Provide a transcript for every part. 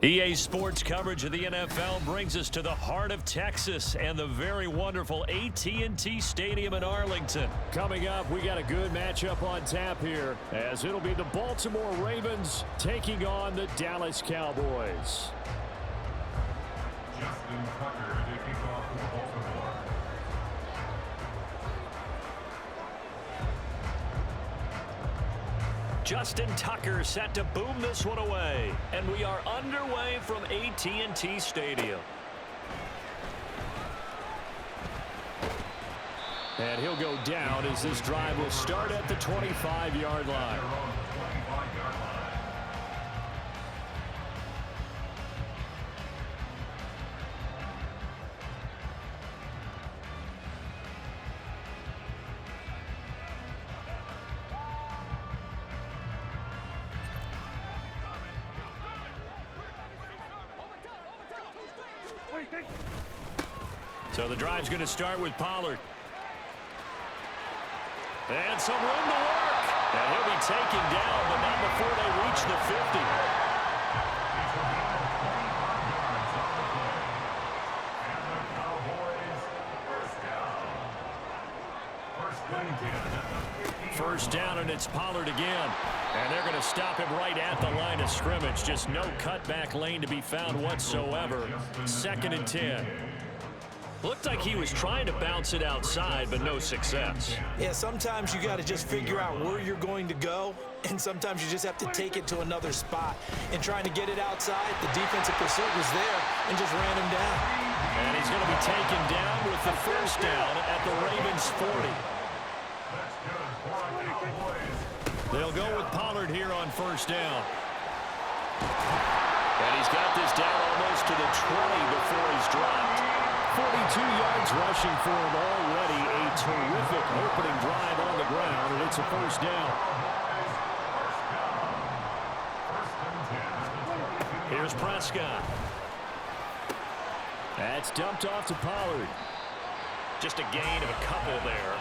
EA Sports coverage of the NFL brings us to the heart of Texas and the very wonderful AT&T Stadium in Arlington. Coming up, we got a good matchup on tap here, as it'll be the Baltimore Ravens taking on the Dallas Cowboys. Justin Tucker to kick off for Baltimore. Justin Tucker set to boom this one away. And we are underway from AT&T Stadium. And he'll go down as this drive will start at the 25-yard line. So the drive's going to start with Pollard. And some room to work. And he'll be taken down, but not before they reach the 50. First down, and it's Pollard again. And they're going to stop him right at the line of scrimmage. Just no cutback lane to be found whatsoever. 2nd and 10. Looked like he was trying to bounce it outside, but no success. Yeah, sometimes you got to just figure out where you're going to go, and sometimes you just have to take it to another spot. And trying to get it outside, the defensive pursuit was there and just ran him down. And he's going to be taken down with the first down at the Ravens 40. They'll go with Pollard here on first down. And he's got this down almost to the 20 before he's dropped. 42 yards rushing for him already. A terrific opening drive on the ground, and it's a first down. Here's Prescott. That's dumped off to Pollard. Just a gain of a couple there,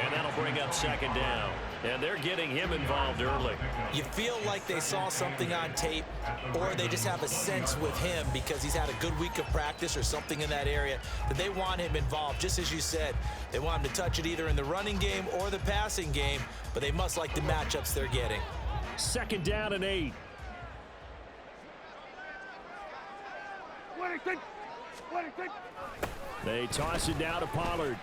and that'll bring up 2nd down. And they're getting him involved early. You feel like they saw something on tape, or they just have a sense with him because he's had a good week of practice or something in that area that they want him involved. Just as you said, they want him to touch it either in the running game or the passing game, but they must like the matchups they're getting. 2nd down and 8. They toss it down to Pollard.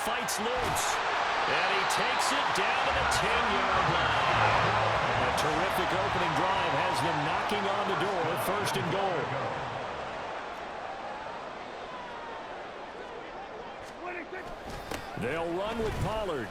Fights loose. And he takes it down to the 10-yard line. A terrific opening drive has them knocking on the door. 1st and goal. They'll run with Pollard.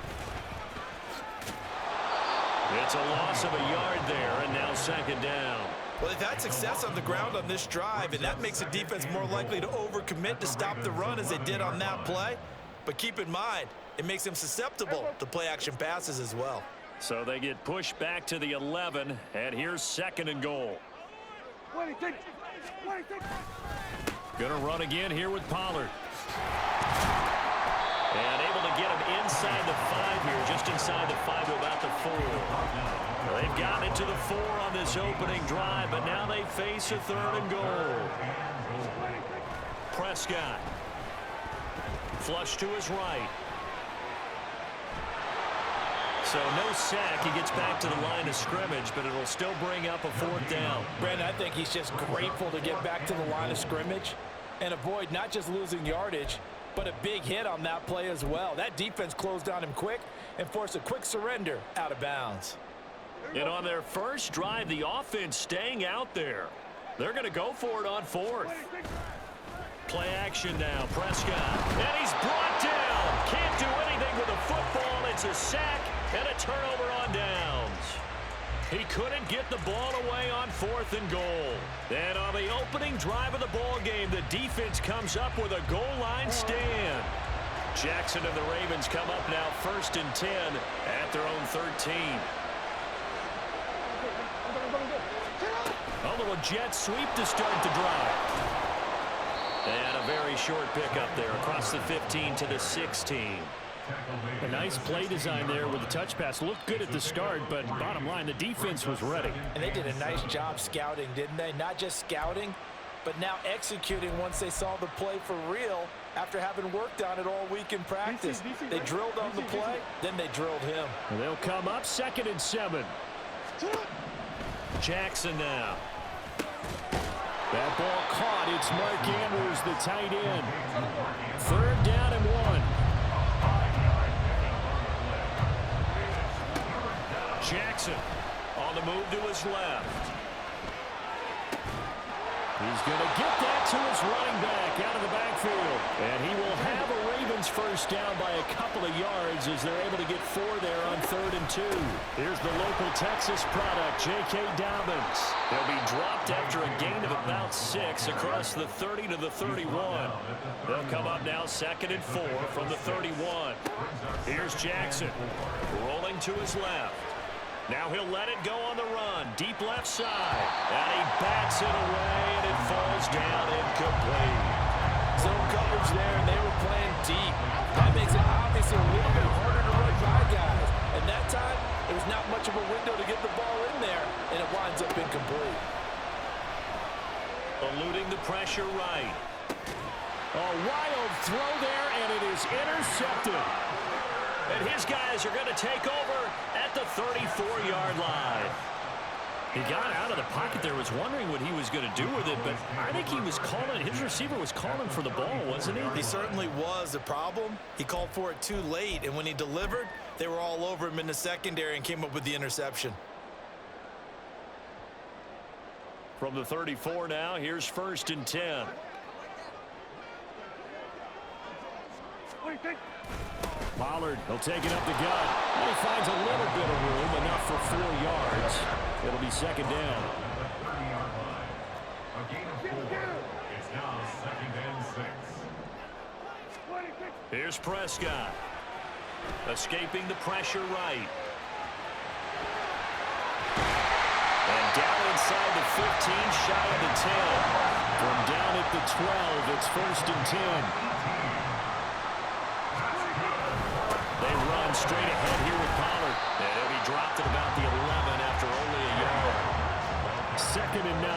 It's a loss of a yard there, and now 2nd down. Well, they've had success on the ground on this drive, and that makes the defense more likely to overcommit to stop the run as they did on that play. But keep in mind, it makes them susceptible to play-action passes as well. So they get pushed back to the 11, and here's 2nd and goal. Gonna run again here with Pollard. And able to get him inside the 5 here, just inside the 5 to about the 4. They've gotten it to the 4 on this opening drive, but now they face a 3rd and goal. Prescott. Flush to his right. So no sack. He gets back to the line of scrimmage, but it'll still bring up a 4th down. Brandon, I think he's just grateful to get back to the line of scrimmage and avoid not just losing yardage, but a big hit on that play as well. That defense closed on him quick and forced a quick surrender out of bounds. And on their first drive, the offense staying out there. They're going to go for it on 4th. Play action now, Prescott. And he's brought down. Can't do anything with a football. It's a sack and a turnover on downs. He couldn't get the ball away on 4th and goal. And on the opening drive of the ball game, the defense comes up with a goal line stand. Jackson and the Ravens come up now 1st and 10 at their own 13. A little jet sweep to start the drive. And a very short pickup there across the 15 to the 16. A nice play design there with the touch pass. Looked good at the start, but bottom line, the defense was ready. And they did a nice job scouting, didn't they? Not just scouting, but now executing once they saw the play for real after having worked on it all week in practice. They drilled on the play, then they drilled him. And they'll come up 2nd and 7. Jackson now. That ball caught. It's Mark Andrews, the tight end. 3rd down and 1. Jackson on the move to his left. He's going to get that to his running back out of the backfield. And he will have a Ravens first down by a couple of yards as they're able to get 4 there on 3rd and 2. Here's the local Texas product, J.K. Dobbins. They'll be dropped after a gain of about 6 across the 30 to the 31. They'll come up now 2nd and 4 from the 31. Here's Jackson rolling to his left. Now he'll let it go on the run. Deep left side. And he bats it away, and it falls down incomplete. Zone coverage there, and they were playing deep. That makes it obviously a little bit harder to run by guys. And that time, it was not much of a window to get the ball in there, and it winds up incomplete. Eluding the pressure right. A wild throw there, and it is intercepted. And his guys are going to take over at the 34-yard line. He got out of the pocket there, was wondering what he was going to do with it, but I think he was calling, his receiver was calling for the ball, wasn't he? He certainly was. The problem, he called for it too late, and when he delivered, they were all over him in the secondary and came up with the interception. From the 34 now, here's 1st and 10. Pollard, he'll take it up the gut. And he finds a little bit of room, enough for 4 yards. It'll be 2nd down. A gain of 4. It's now 2nd and 6. Here's Prescott. Escaping the pressure right. And down inside the 15, shy of the 10. From down at the 12, it's 1st and 10. They run straight ahead here with Pollard. And he'll be dropped at about the 11 after only a yard. 2nd and 9.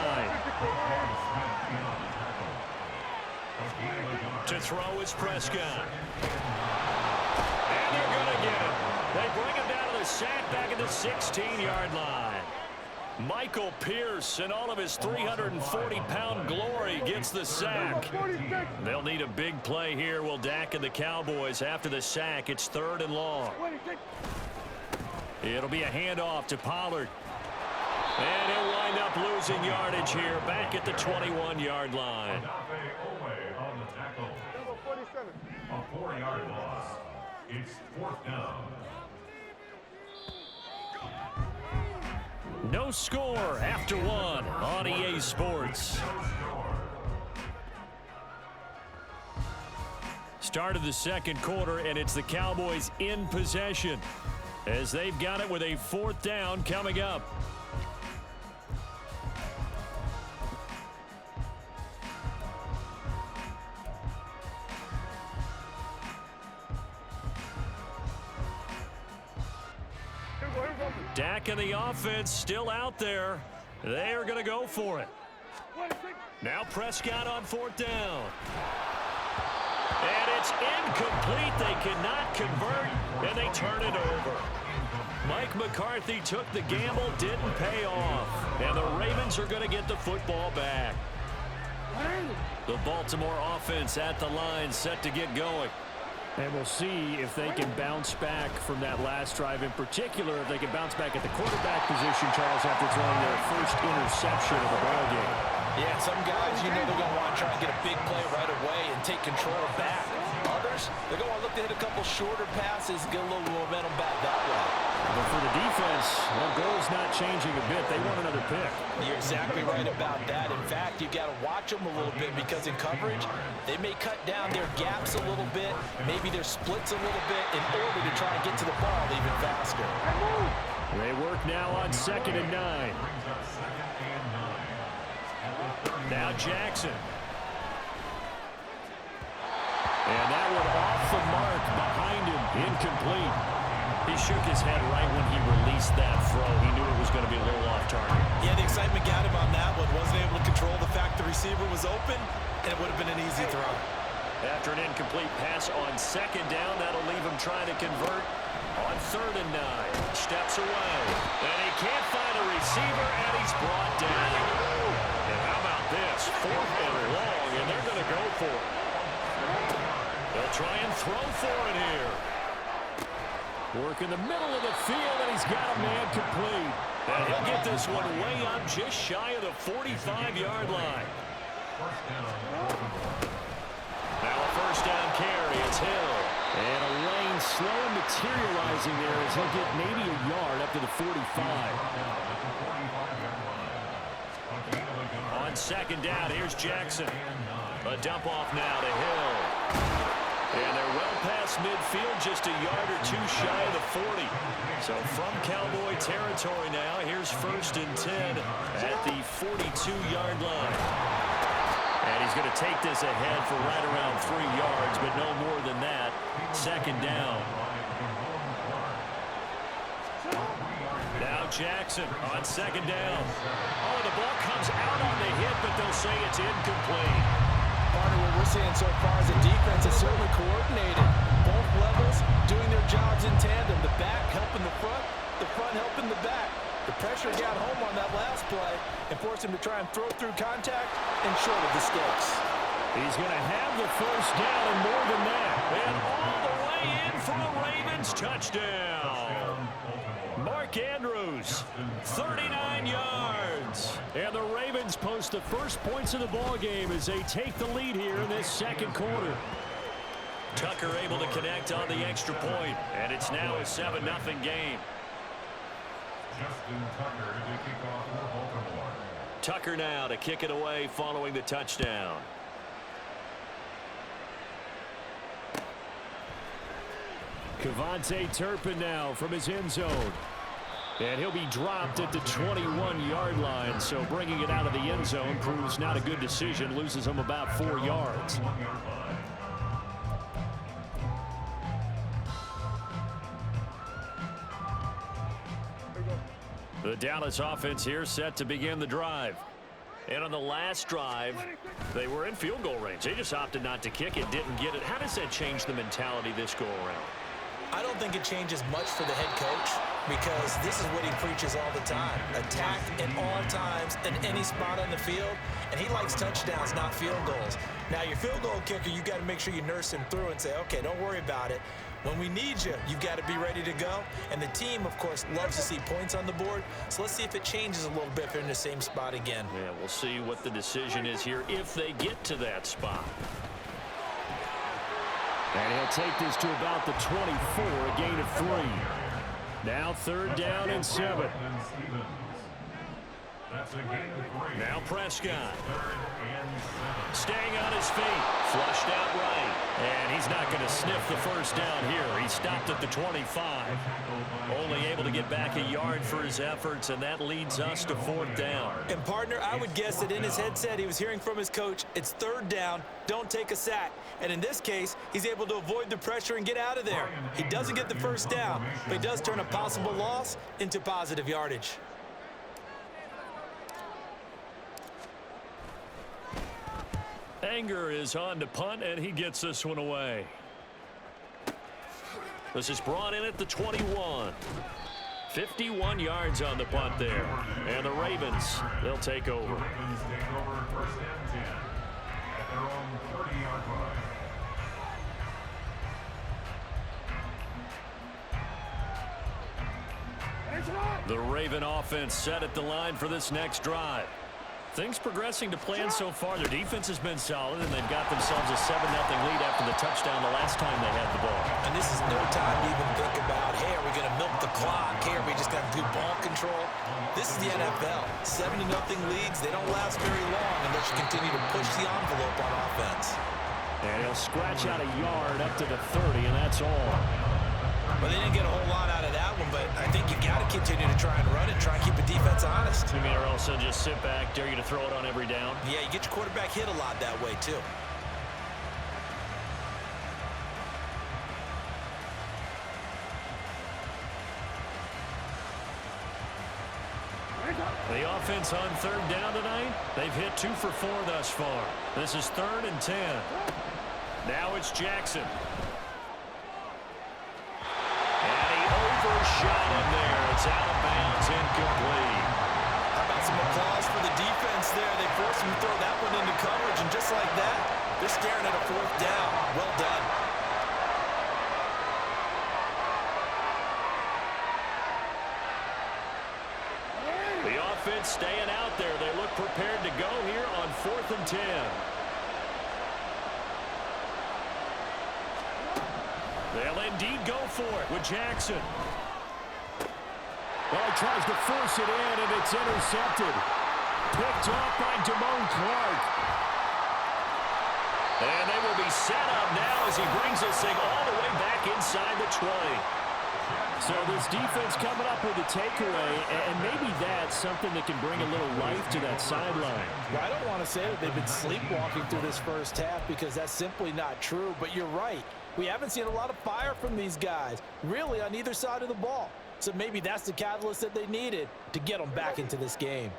To throw is Prescott. And they're going to get it. They bring him down to the sack back at the 16-yard line. Michael Pierce, in all of his 340-pound glory, gets the sack. They'll need a big play here, will Dak and the Cowboys. After the sack, it's 3rd and long. It'll be a handoff to Pollard. And he'll wind up losing yardage here, back at the 21-yard line. On the tackle. A 4-yard loss. It's 4th down. No score after 1 on EA Sports. Start of the 2nd quarter, and it's the Cowboys in possession as they've got it with a 4th down coming up. Dak and the offense still out there. They are going to go for it. Now Prescott on 4th down. And it's incomplete. They cannot convert, and they turn it over. Mike McCarthy took the gamble, didn't pay off. And the Ravens are going to get the football back. The Baltimore offense at the line, set to get going. And we'll see if they can bounce back from that last drive. In particular, if they can bounce back at the quarterback position, Charles, after throwing their first interception of the ballgame. Yeah, some guys, you know, they're going to want to try and get a big play right away and take control back. Others, they're going to look to hit a couple shorter passes, get a little momentum back that way. But for the defense, the goal's not changing a bit. They want another pick. You're exactly right about that. In fact, you've got to watch them a little bit because in coverage, they may cut down their gaps a little bit, maybe their splits a little bit in order to try and get to the ball even faster. They work now on 2nd and 9. Now Jackson. And that one off the mark behind him. Incomplete. He shook his head right when he released that throw. He knew it was going to be a little off target. Yeah, the excitement got him on that one. Wasn't able to control the fact the receiver was open, and it would have been an easy throw. After an incomplete pass on second down, that'll leave him trying to convert on 3rd and 9. Steps away. And he can't find a receiver, and he's brought down. And how about this? 4th and long, and they're going to go for it. They'll try and throw for it here. Work in the middle of the field, and he's got a man complete. And he'll get this one way up just shy of the 45-yard line. Now a first down carry. It's Hill. And a lane slow and materializing there as he'll get maybe a yard up to the 45. On second down, here's Jackson. A dump off now to Hill. And they're well past midfield, just a yard or two shy of the 40. So from Cowboy territory now, here's 1st and 10 at the 42-yard line. And he's going to take this ahead for right around 3 yards, but no more than that. 2nd down. Now Jackson on 2nd down. Oh, the ball comes out on the hit, but they'll say it's incomplete. Partner, what we're seeing so far is the defense is certainly coordinated. Both levels doing their jobs in tandem. The back helping the front helping the back. The pressure got home on that last play and forced him to try and throw through contact and short of the sticks. He's going to have the first down and more than that. And all the way in for a Ravens touchdown. Mark Andrews, 39 yards. And the Ravens post the first points of the ball game as they take the lead here in this 2nd quarter. Tucker able to connect on the extra point, and it's now a 7-0 game. Justin Tucker to kick off for Baltimore. Tucker now to kick it away following the touchdown. Kevontae Turpin now from his end zone. And he'll be dropped at the 21-yard line, so bringing it out of the end zone proves not a good decision, loses him about 4 yards. The Dallas offense here set to begin the drive. And on the last drive, they were in field goal range. They just opted not to kick it, didn't get it. How does that change the mentality this go-around? I don't think it changes much for the head coach because this is what he preaches all the time. Attack at all times in any spot on the field, and he likes touchdowns, not field goals. Now, your field goal kicker, you got to make sure you nurse him through and say, okay, don't worry about it. When we need you, you've got to be ready to go. And the team, of course, loves to see points on the board. So let's see if it changes a little bit if they're in the same spot again. Yeah, we'll see what the decision is here if they get to that spot. And he'll take this to about the 24, a gain of 3. Now 3rd down and 7. Now Prescott. Staying on his feet. Flushed out right. And he's not going to sniff the first down here. He stopped at the 25. Only able to get back a yard for his efforts, and that leads us to 4th down. And, partner, I would guess that in his headset he was hearing from his coach, it's 3rd down, don't take a sack. And in this case, he's able to avoid the pressure and get out of there. He doesn't get the first down, but he does turn a possible loss into positive yardage. Anger is on to punt, and he gets this one away. This is brought in at the 21. 51 yards on the punt there. And the Ravens, they'll take over. The Ravens take over 1st and 10 at their own 30-yard line. The Raven offense set at the line for this next drive. Things progressing to plan so far. Their defense has been solid, and they've got themselves a 7-0 lead after the touchdown the last time they had the ball. And this is no time to even think about, hey, are we going to milk the clock? Hey, are we just going to do ball control? This is the NFL. 70-0 leads, they don't last very long unless you continue to push the envelope on offense. And he'll scratch out a yard up to the 30, and that's all. Well, they didn't get a whole lot out of that one, but I think you got to continue to try and run it, try and keep the defense honest. You mean, or also just sit back, dare you to throw it on every down? Yeah, you get your quarterback hit a lot that way, too. The offense on third down tonight, they've hit 2 for 4 thus far. This is 3rd and 10. Now it's Jackson. And he overshot him there. It's out of bounds, incomplete. How about some applause for the defense there? They forced him to throw that one into coverage, and just like that, they're staring at a 4th down. Well done. The offense staying out there. They look prepared to go here on 4th and 10. They'll indeed go for it with Jackson. Well, he tries to force it in, and it's intercepted. Picked off by Damone Clark. And they will be set up now as he brings this thing all the way back inside the 20. So this defense coming up with a takeaway, and maybe that's something that can bring a little life to that sideline. Well, I don't want to say that they've been sleepwalking through this first half because that's simply not true, but you're right. We haven't seen a lot of fire from these guys, really on either side of the ball. So maybe that's the catalyst that they needed to get them back into this game.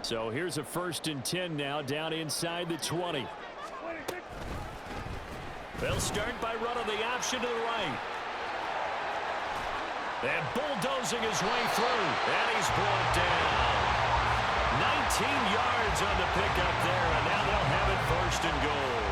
So here's a 1st and 10 now down inside the 20. They'll start by running the option to the right. And bulldozing his way through. And he's brought down. 19 yards on the pickup there, and now they'll have it 1st and goal.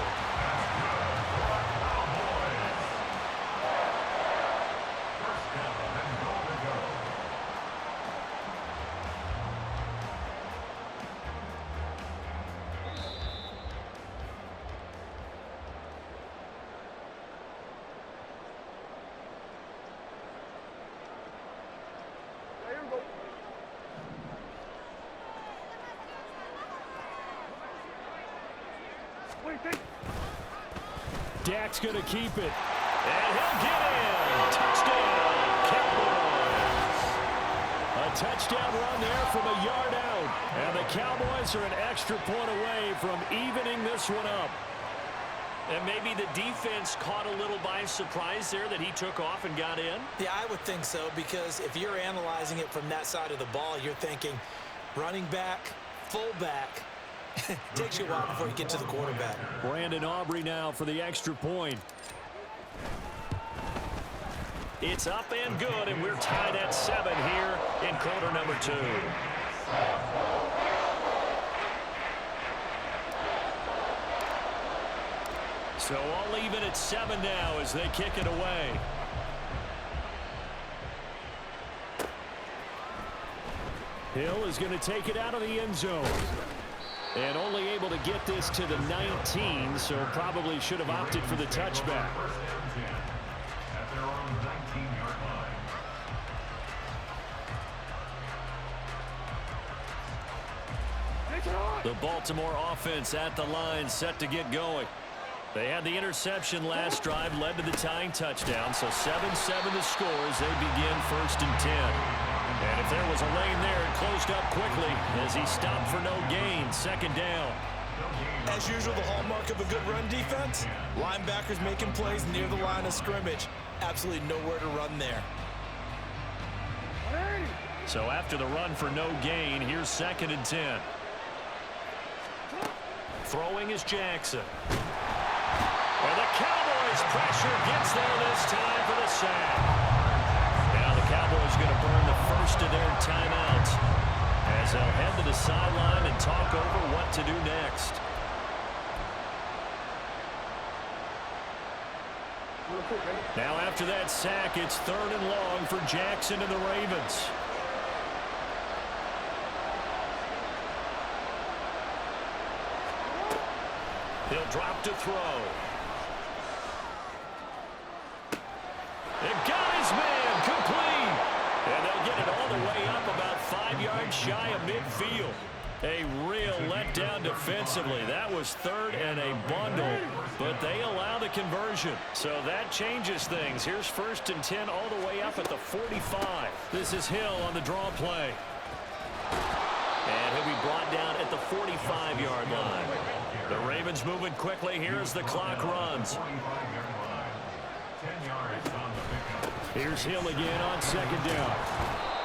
Dak's going to keep it. And he'll get in. Touchdown, Cowboys. A touchdown run there from a yard out. And the Cowboys are an extra point away from evening this one up. And maybe the defense caught a little by surprise there that he took off and got in. Yeah, I would think so, because if you're analyzing it from that side of the ball, you're thinking running back, fullback. Takes you a while before you get to the quarterback. Brandon Aubrey now for the extra point. It's up and good, and we're tied at 7 here in quarter number 2. So all even at 7 now as they kick it away. Hill is going to take it out of the end zone. And only able to get this to the 19, so probably should have opted for the touchback. At their own 19-yard line. The Baltimore offense at the line, set to get going. They had the interception last drive, led to the tying touchdown, so 7-7 the score as they begin 1st and 10. And if there was a lane there, it closed up quickly as he stopped for no gain. 2nd down. As usual, the hallmark of a good run defense, linebackers making plays near the line of scrimmage. Absolutely nowhere to run there. So after the run for no gain, here's 2nd and 10. Throwing is Jackson. And the Cowboys' pressure gets there this time for the sack. Now the Cowboys going to burn the first of their timeouts as they'll head to the sideline and talk over what to do next. Now after that sack, it's 3rd and long for Jackson and the Ravens. He'll drop to throw. It got his man complete. And they'll get it all the way up about 5 yards shy of midfield. A real letdown defensively. That was 3rd and a bundle, but they allow the conversion. So that changes things. Here's 1st and 10 all the way up at the 45. This is Hill on the draw play. And he'll be brought down at the 45-yard line. The Ravens moving quickly here as the clock runs. Here's Hill again on 2nd down.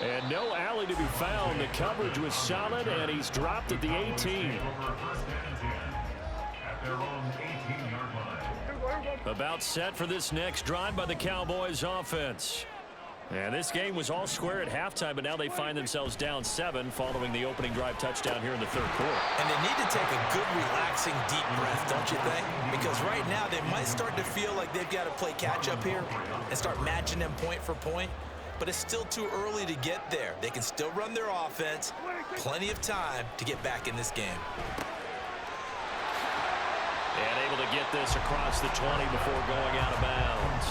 And no alley to be found. The coverage was solid, and he's dropped at the 18. At their own 18-yard line. About set for this next drive by the Cowboys offense. And this game was all square at halftime, but now they find themselves down 7 following the opening drive touchdown here in the third quarter. And they need to take a good, relaxing, deep breath, don't you think? Because right now they might start to feel like they've got to play catch-up here and start matching them point for point. But it's still too early to get there. They can still run their offense. Plenty of time to get back in this game. And able to get this across the 20 before going out of bounds.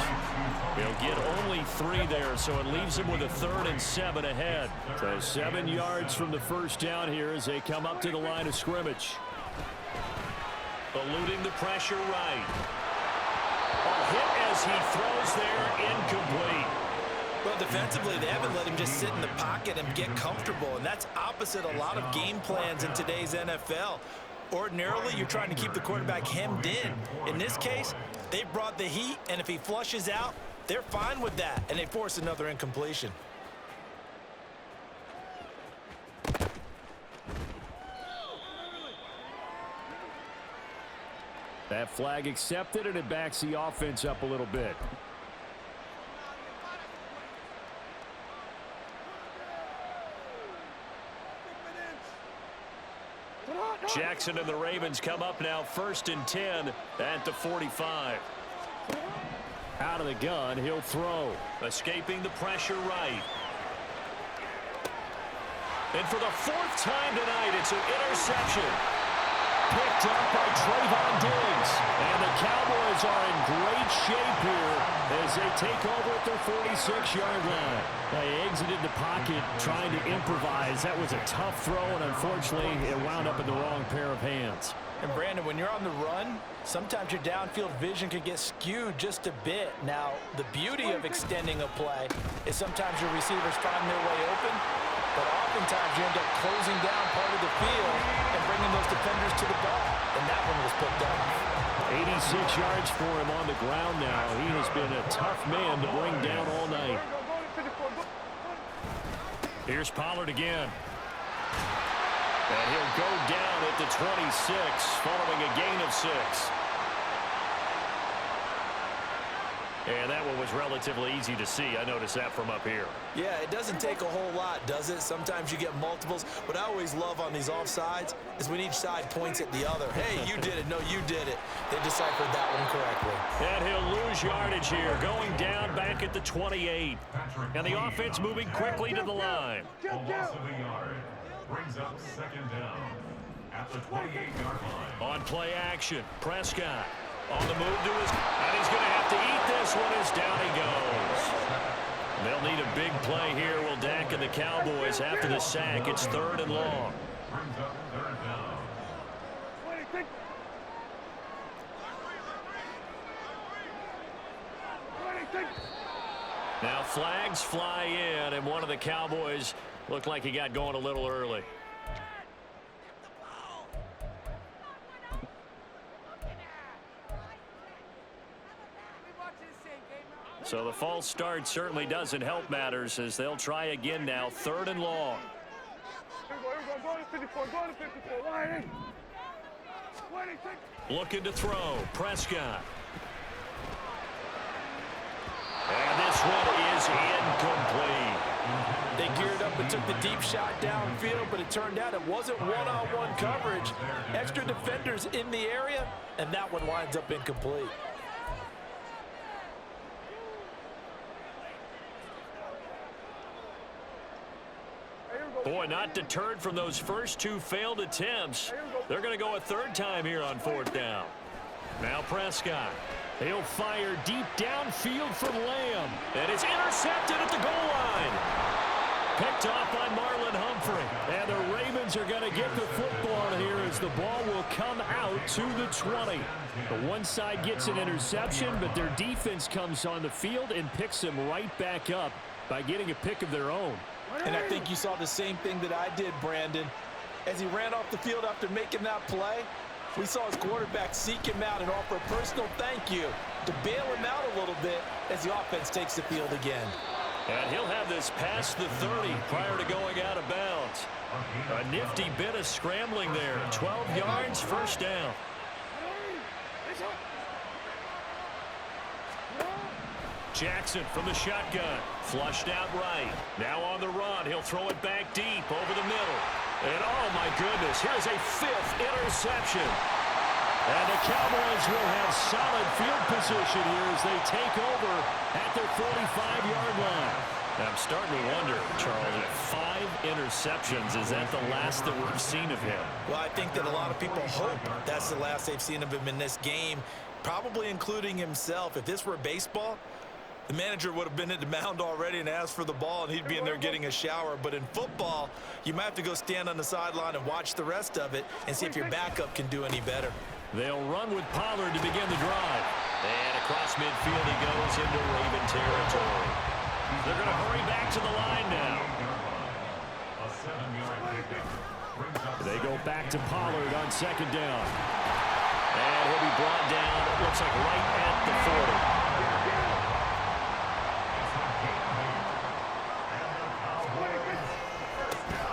He'll get only 3 there, so it leaves him with a 3rd and 7 ahead. So 7 yards from the first down here as they come up to the line of scrimmage. Eluding the pressure right. A hit as he throws there, incomplete. Well, defensively, they haven't let him just sit in the pocket and get comfortable, and that's opposite a lot of game plans in today's NFL. Ordinarily, you're trying to keep the quarterback hemmed in. In this case, they brought the heat, and if he flushes out, they're fine with that, and they force another incompletion. That flag accepted, and it backs the offense up a little bit. Jackson and the Ravens come up now 1st and 10 at the 45. Out of the gun, he'll throw. Escaping the pressure right. And for the 4th time tonight, it's an interception. Picked up by Trayvon Diggs. And the Cowboys are in great shape here as they take over at their 46-yard line. They exited the pocket trying to improvise. That was a tough throw, and unfortunately, it wound up in the wrong pair of hands. And Brandon, when you're on the run, sometimes your downfield vision can get skewed just a bit. Now, the beauty of extending a play is sometimes your receivers find their way open, but oftentimes you end up closing down part of the field and bringing those defenders to the ball. And that one was picked up. 86 yards for him on the ground now. He has been a tough man to bring down all night. Here's Pollard again. And he'll go down at the 26 following a gain of 6. And that one was relatively easy to see. I noticed that from up here. Yeah, it doesn't take a whole lot, does it? Sometimes you get multiples. What I always love on these offsides is when each side points at the other. Hey, you did it. No, you did it. They deciphered that one correctly. And he'll lose yardage here, going down back at the 28. And the offense moving quickly to the line. A loss of a yard brings up 2nd down at the 28-yard line. On play action, Prescott on the move to his, and he's going to have to eat this one as down he goes. They'll need a big play here. Will Dak and the Cowboys after the sack. It's 3rd and long. Brings up 3rd down. Now flags fly in, and one of the Cowboys looked like he got going a little early. So the false start certainly doesn't help matters as they'll try again now, 3rd and long. Looking to throw, Prescott. And this one is incomplete. They geared up and took the deep shot downfield, but it turned out it wasn't one-on-one coverage. Extra defenders in the area, and that one winds up incomplete. Boy, not deterred from those first 2 failed attempts. They're going to go a 3rd time here on 4th down. Now Prescott. He'll fire deep downfield for Lamb. And it's intercepted at the goal line. Picked off by Marlon Humphrey. And the Ravens are going to get the football here as the ball will come out to the 20. The one side gets an interception, but their defense comes on the field and picks them right back up by getting a pick of their own. And I think you saw the same thing that I did, Brandon. As he ran off the field after making that play, we saw his quarterback seek him out and offer a personal thank you to bail him out a little bit as the offense takes the field again. And he'll have this past the 30 prior to going out of bounds. A nifty bit of scrambling there. 12 yards, first down. Jackson from the shotgun. Flushed out right. Now on the run. He'll throw it back deep over the middle. And oh my goodness, here's a 5th interception. And the Cowboys will have solid field position here as they take over at their 45-yard line. I'm starting to wonder, Charles, if 5 interceptions, is that the last that we've seen of him? Well, I think that a lot of people hope that's the last they've seen of him in this game, probably including himself. If this were baseball, the manager would have been at the mound already and asked for the ball, and he'd be in there getting a shower. But in football, you might have to go stand on the sideline and watch the rest of it and see if your backup can do any better. They'll run with Pollard to begin the drive. And across midfield he goes into Raven territory. They're going to hurry back to the line now. They go back to Pollard on second down. And he'll be brought down, it looks like right at the 40.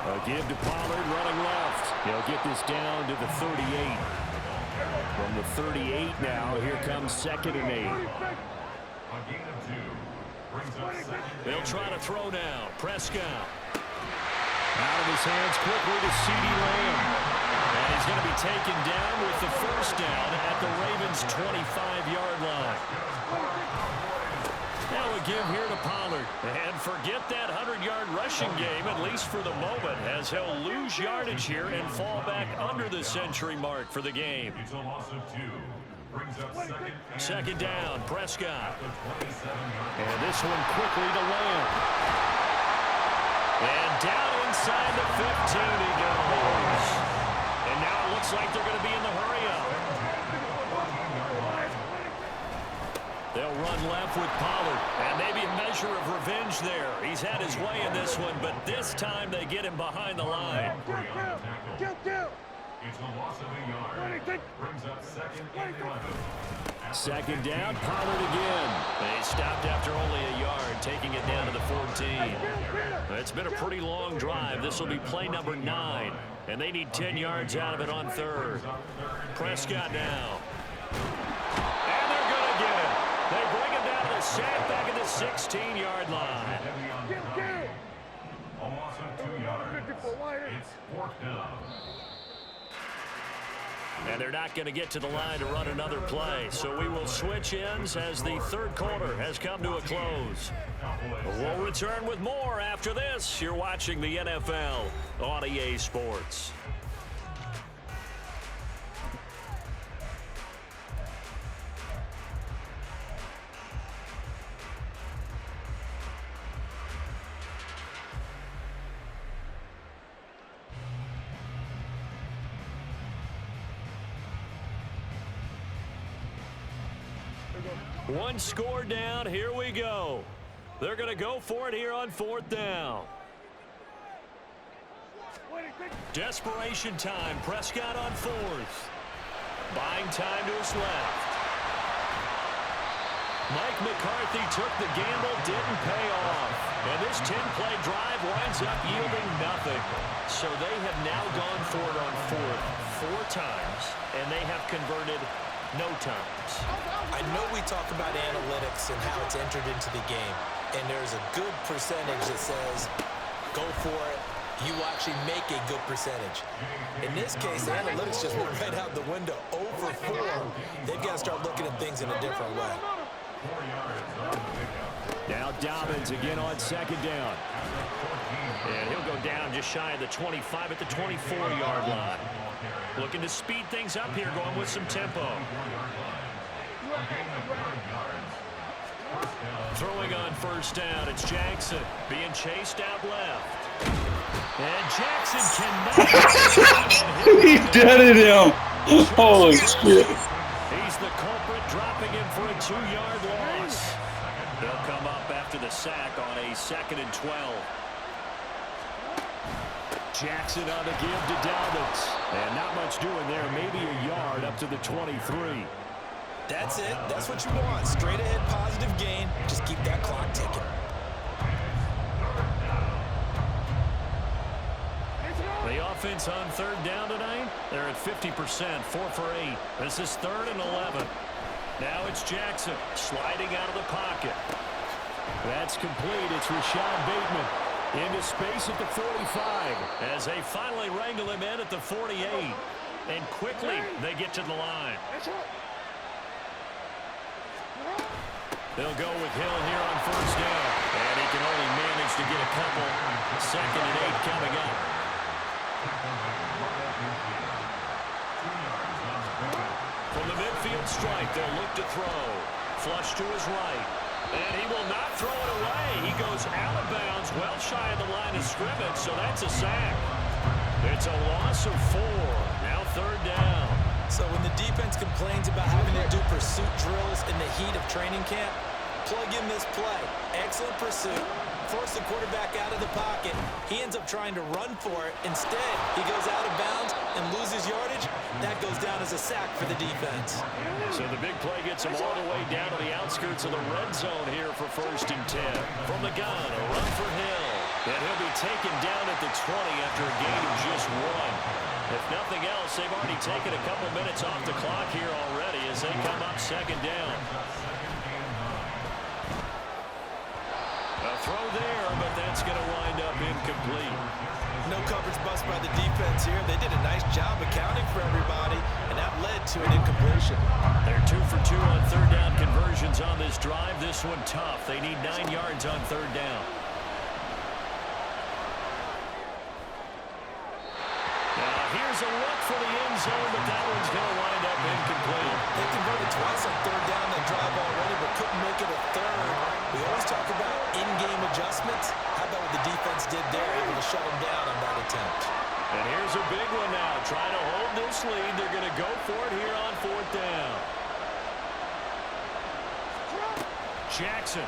A give to Pollard running left. He'll get this down to the 38. From the 38 now, here comes 2nd and 8. They'll try to throw now. Prescott. Out of his hands quickly to CeeDee Lamb. And he's going to be taken down with the first down at the Ravens' 25-yard line. Now a give here to Pollard. And forget that 100-yard rushing game, at least for the moment, as he'll lose yardage here and fall back under the century mark for the game. It's a loss of 2. Brings up second down, Prescott. And this one quickly to Lamb. And down inside the 15 he goes. And now it looks like they're going to be in the hurry-up. They'll run left with Pollard. And maybe a measure of revenge there. He's had his way in this one, but this time they get him behind the line. It's a loss of a yard. Brings up 2nd and 11. Second down, Pollard again. They stopped after only a yard, taking it down to the 14. It's been a pretty long drive. This will be play number 9, and they need 10 yards out of it on 3rd. Prescott now. And they're going to get him. They bring him down to the sack back at the 16-yard line. A loss of 2 yards. It's 4th down. And they're not going to get to the line to run another play. So we will switch ends as the 3rd quarter has come to a close. We'll return with more after this. You're watching the NFL on EA Sports. One score down. Here we go. They're going to go for it here on 4th down. Desperation time. Prescott on 4th. Buying time to his left. Mike McCarthy took the gamble, didn't pay off. And this 10-play drive winds up yielding nothing. So they have now gone for it on 4th 4 times, and they have converted no times. I know we talk about analytics and how it's entered into the game, and there's a good percentage that says go for it. You actually make a good percentage. In this case, the analytics just went right out the window. Over 4. They've got to start looking at things in a different way. Now Dobbins again on second down. And he'll go down just shy of the 25 at the 24-yard line. Looking to speed things up here, going with some tempo. Throwing on first down, it's Jackson being chased out left. And Jackson cannot. He deaded him. Holy shit. He's the culprit, dropping him for a 2-yard loss. They'll come up after the sack on a 2nd and 12. Jackson on the give to Dobbins. And not much doing there. Maybe a yard up to the 23. That's it. That's what you want. Straight ahead positive gain. Just keep that clock ticking. offense on third down tonight? They're at 50%, 4 for 8. This is 3rd and 11. Now it's Jackson sliding out of the pocket. That's complete. It's Rashad Bateman into space at the 45. As they finally wrangle him in at the 48. And quickly they get to the line. They'll go with Hill here on first down. And he can only manage to get a couple. 2nd and 8 coming up. From the midfield stripe, they'll look to throw. Flush to his right. And he will not throw it away. He goes out of bounds, well shy of the line of scrimmage, so that's a sack. It's a loss of 4. Now 3rd down. So when the defense complains about having to do pursuit drills in the heat of training camp, plug in this play. Excellent pursuit. Force the quarterback out of the pocket. He ends up trying to run for it. Instead, he goes out of bounds and loses yardage. That goes down as a sack for the defense. So the big play gets him all the way down to the outskirts of the red zone here for 1st and 10. From the gun, a run for Hill. And he'll be taken down at the 20 after a gain of just 1. If nothing else, they've already taken a couple minutes off the clock here already as they come up 2nd down. A throw there, but that's going to wind up incomplete. No coverage bust by the defense here. They did a nice job accounting for everybody, and that led to an incompletion. They're 2 for 2 on 3rd down conversions on this drive. This one tough. They need 9 yards on 3rd down. Now here's a look for the end zone, but that one's going to wind up incomplete. They converted twice on 3rd down that drive already, but couldn't make it a 3rd. We always talk about in-game adjustments. How about what the defense did there, able to shut them down on that attempt? And here's a big one now. Trying to hold this lead. They're going to go for it here on 4th down. Jackson.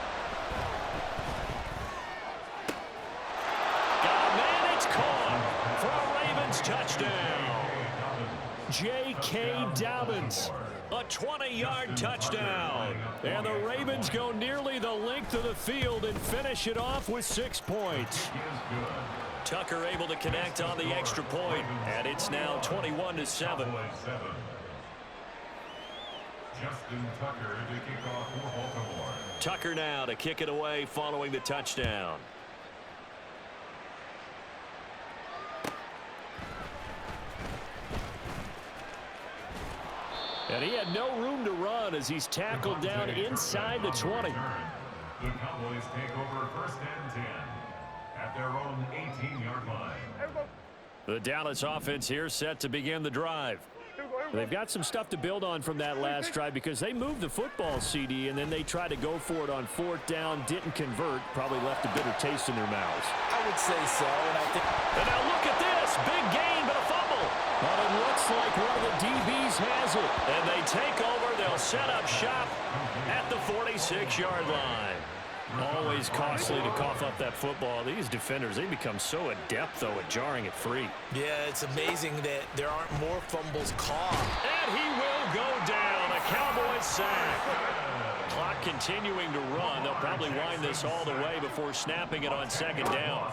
Got a man. It's caught for a Ravens touchdown. J.K. Dobbins. A 20-yard touchdown. And the Ravens go nearly the length of the field and finish it off with 6 points. Tucker able to connect on the extra point, and it's now 21-7. Justin Tucker to kick off for Baltimore. Tucker now to kick it away following the touchdown. And he had no room to run as he's tackled down inside the 20. The Cowboys take over 1st and 10 at their own 18-yard line. The Dallas offense here set to begin the drive. They've got some stuff to build on from that last drive because they moved the football, CD, and then they tried to go for it on 4th down, didn't convert, probably left a bitter taste in their mouths. I would say so, and I think... And now look at this. Big gain, but a fumble. But it looks like one of the DBs has it. And they take over. They'll set up shop at the 46-yard line. Always costly to cough up that football. These defenders, they become so adept, though, at jarring it free. Yeah, it's amazing that there aren't more fumbles caught. And he will go down. A Cowboys sack. Clock continuing to run. They'll probably wind this all the way before snapping it on 2nd down.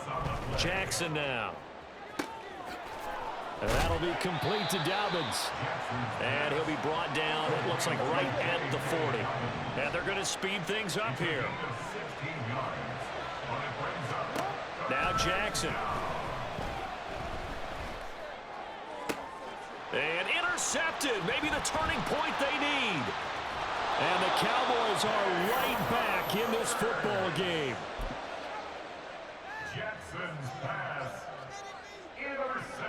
Jackson now. And that'll be complete to Dobbins. And he'll be brought down, it looks like right at the 40. And they're going to speed things up here. Now Jackson. And intercepted. Maybe the turning point they need. And the Cowboys are right back in this football game. Jackson's pass.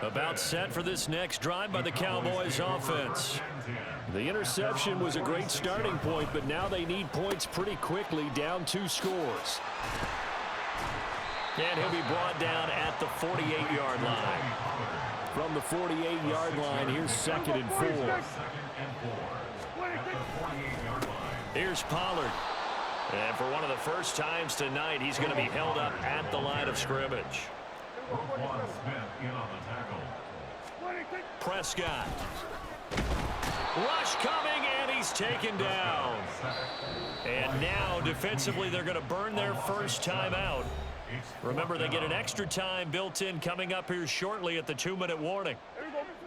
About set for this next drive by the Cowboys offense. The interception was a great starting point, but now they need points pretty quickly, down 2 scores. And he'll be brought down at the 48-yard line. From the 48-yard line, here's 2nd and 4. Here's Pollard. And for one of the first times tonight, he's going to be held up at the line of scrimmage. Prescott. Rush coming, and he's taken down. And now, defensively, they're going to burn their first time out. Remember, they get an extra time built in coming up here shortly at the 2-minute warning.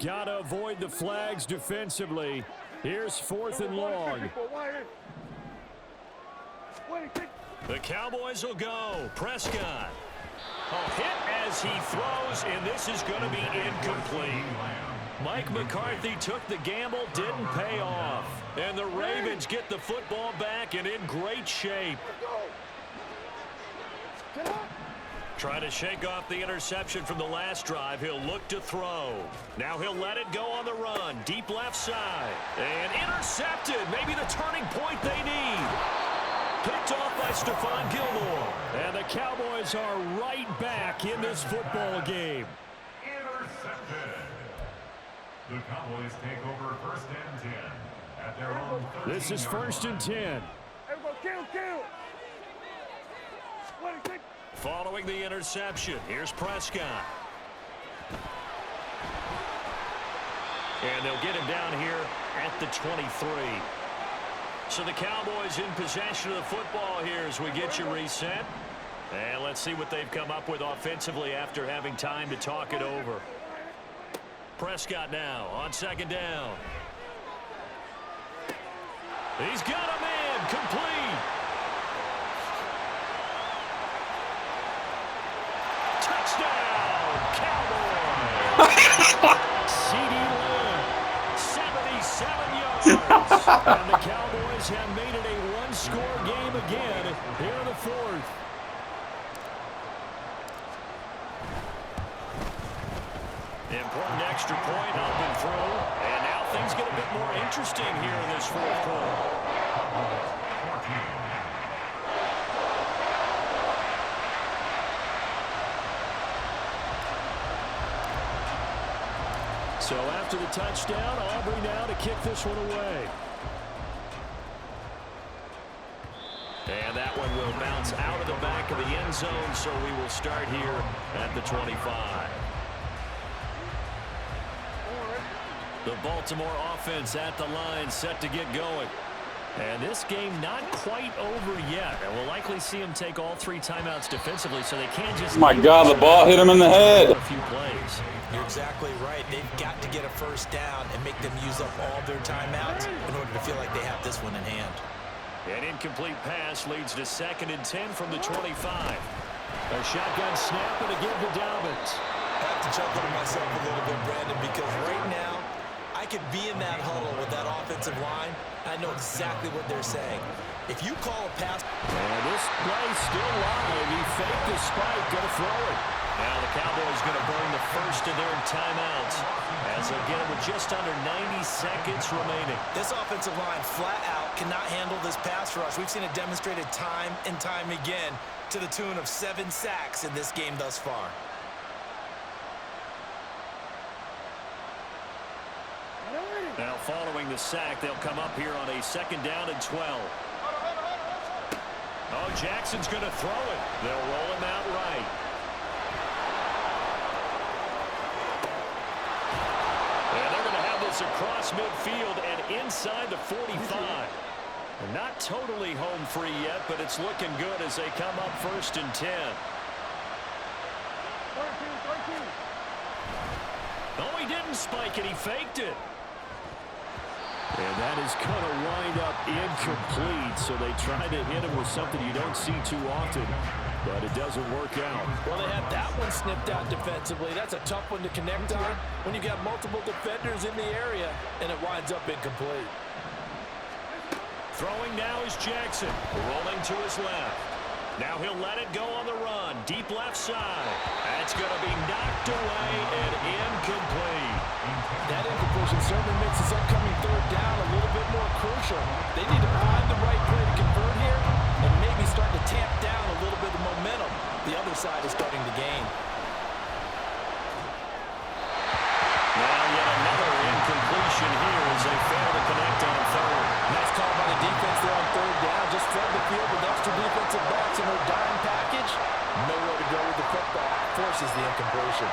Gotta avoid the flags defensively. Here's 4th and long. The Cowboys will go. Prescott. A hit as he throws, and this is going to be incomplete. Mike McCarthy took the gamble, didn't pay off. And the Ravens get the football back and in great shape. Trying to shake off the interception from the last drive. He'll look to throw. Now he'll let it go on the run. Deep left side. And intercepted. Maybe the turning point they need. Picked off by Stephon Gilmore. And the Cowboys are right back in this football game. Intercepted. The Cowboys take over 1st and 10 at their own 13-yard This is 1st and 10. Following the interception, here's Prescott. And they'll get him down here at the 23. So the Cowboys in possession of the football here as we get you reset. And let's see what they've come up with offensively after having time to talk it over. Prescott now on 2nd down. He's got him in, complete. Touchdown, Cowboys. C.D. Lamb, 77 yards. And the Cowboys have made it a one-score game again here in the 4th. Important extra point up and through. And now things get a bit more interesting here in this 4th quarter. So after the touchdown, Aubrey now to kick this one away. And that one will bounce out of the back of the end zone, so we will start here at the 25. The Baltimore offense at the line, set to get going. And this game not quite over yet. And we'll likely see them take all 3 timeouts defensively, so they can't just... My God, the ball hit him in the head. A few plays. You're exactly right. They've got to get a 1st down and make them use up all their timeouts in order to feel like they have this one in hand. An incomplete pass leads to 2nd and 10 from the 25. A shotgun snap and again to Dobbins. I have to chuckle to myself a little bit, Brandon, because right now I could be in that huddle with that offensive line. I know exactly what they're saying. If you call a pass... And this play still live. He faked the spike, gonna throw it. Now the Cowboys going to burn the first of their timeouts as they'll get it with just under 90 seconds remaining. This offensive line flat out cannot handle this pass rush. We've seen it demonstrated time and time again to the tune of 7 sacks in this game thus far. Now following the sack, they'll come up here on a 2nd down and 12. Oh, Jackson's going to throw it. They'll roll him out right. And they're going to have this across midfield and inside the 45. They're not totally home free yet, but it's looking good as they come up 1st and 10. Oh, he didn't spike it. He faked it. And that is going to wind up incomplete, so they try to hit him with something you don't see too often, but it doesn't work out. Well, they had that one snipped out defensively. That's a tough one to connect on when you got multiple defenders in the area, and it winds up incomplete. Throwing now is Jackson, rolling to his left. Now he'll let it go on the run, deep left side. That's going to be knocked away and incomplete. That incompletion certainly makes this upcoming 3rd down a little bit more crucial. They need to find the right play to convert here and maybe start to tamp down a little bit of momentum. The other side is starting to gain. Now yet another incompletion here as they fail to connect on 3rd. Nice call by the defense there on 3rd down. Just flood the field with extra defensive backs in their dime package. Nowhere to go with the football. Forces the incompletion.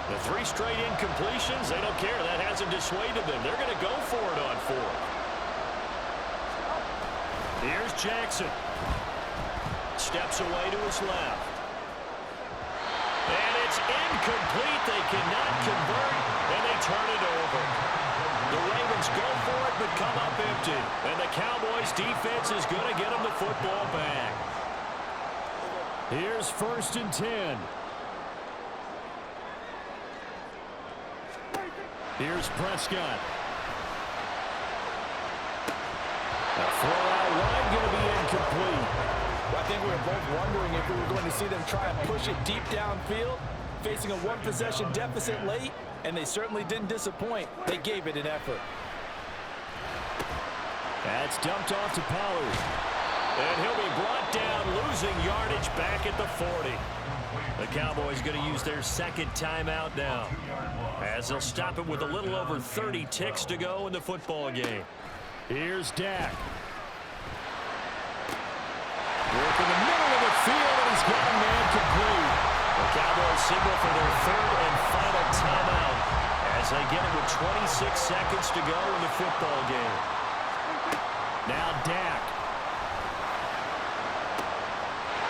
The 3 straight incompletions, they don't care. That hasn't dissuaded them. They're going to go for it on 4th. Here's Jackson. Steps away to his left. And it's incomplete. They cannot convert, and they turn it over. The Ravens go for it, but come up empty. And the Cowboys' defense is going to get them the football back. Here's 1st and 10. Here's Prescott. A throw out wide, going to be incomplete. Well, I think we were both wondering if we were going to see them try and push it deep downfield, facing a 1-possession deficit late, and they certainly didn't disappoint. They gave it an effort. That's dumped off to Pollard. And he'll be brought down, losing yardage back at the 40. The Cowboys going to use their 2nd timeout now, as they'll stop it with a little over 30 ticks to go in the football game. Here's Dak. Work in the middle of the field, and he's got a man complete. The Cowboys signal for their 3rd and final timeout as they get it with 26 seconds to go in the football game. Now Dak.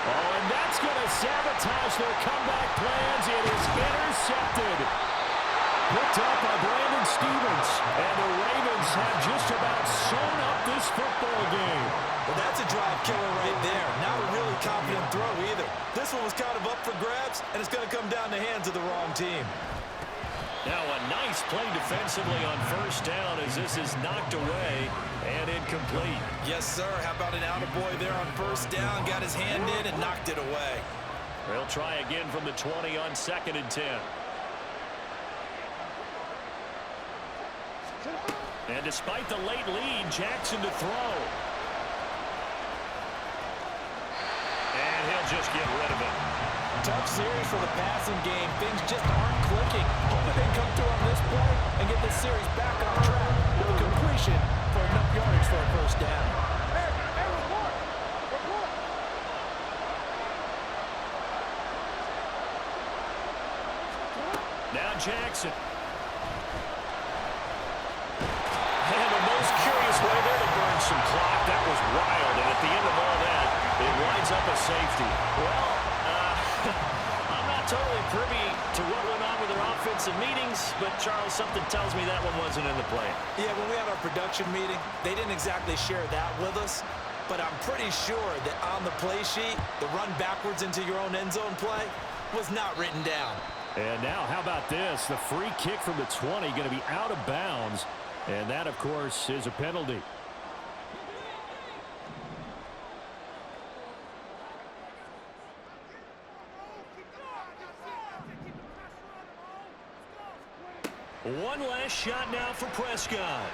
Oh, and that's going to sabotage their comeback plans. It is intercepted. Picked up by Brandon Stevens. And the Ravens have just about sewn up this football game. Well, that's a drive killer right there. Not a really confident throw either. This one was kind of up for grabs, and it's going to come down the hands of the wrong team. Now a nice play defensively on 1st down as this is knocked away and incomplete. Yes, sir. How about an attaboy there on 1st down? Got his hand in and knocked it away. They'll try again from the 20 on 2nd and 10. And despite the late lead, Jackson to throw. And he'll just get rid of it. Tough series for the passing game. Things just aren't clicking. Hoping they come through on this play and get this series back on track with a completion for enough yardage for a 1st down. Now Jackson. And the most curious way there to burn some clock. That was wild. And at the end of all that, it winds up a safety. Well, I'm not totally privy to what went on with their offensive meetings, but Charles, something tells me that one wasn't in the play. Yeah, when we had our production meeting, they didn't exactly share that with us, but I'm pretty sure that on the play sheet, the run backwards into your own end zone play was not written down. And now, how about this? The free kick from the 20 going to be out of bounds, and that, of course, is a penalty. One last shot now for Prescott.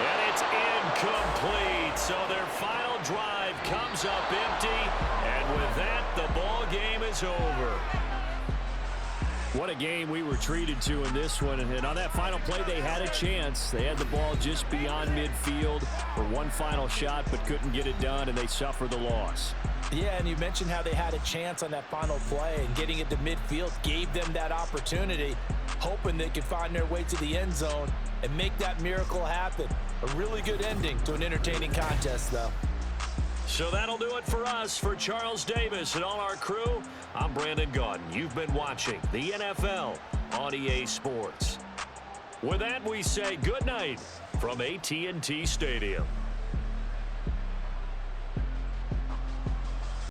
And it's incomplete. So their final drive comes up empty. And with that, the ball game is over. What a game we were treated to in this one. And on that final play, they had a chance. They had the ball just beyond midfield for one final shot, but couldn't get it done, and they suffer the loss. Yeah, and you mentioned how they had a chance on that final play, and getting it to midfield gave them that opportunity, hoping they could find their way to the end zone and make that miracle happen. A really good ending to an entertaining contest, though. So that'll do it for us. For Charles Davis and all our crew, I'm Brandon Gaudin. You've been watching the NFL on EA Sports. With that, we say good night from AT&T Stadium.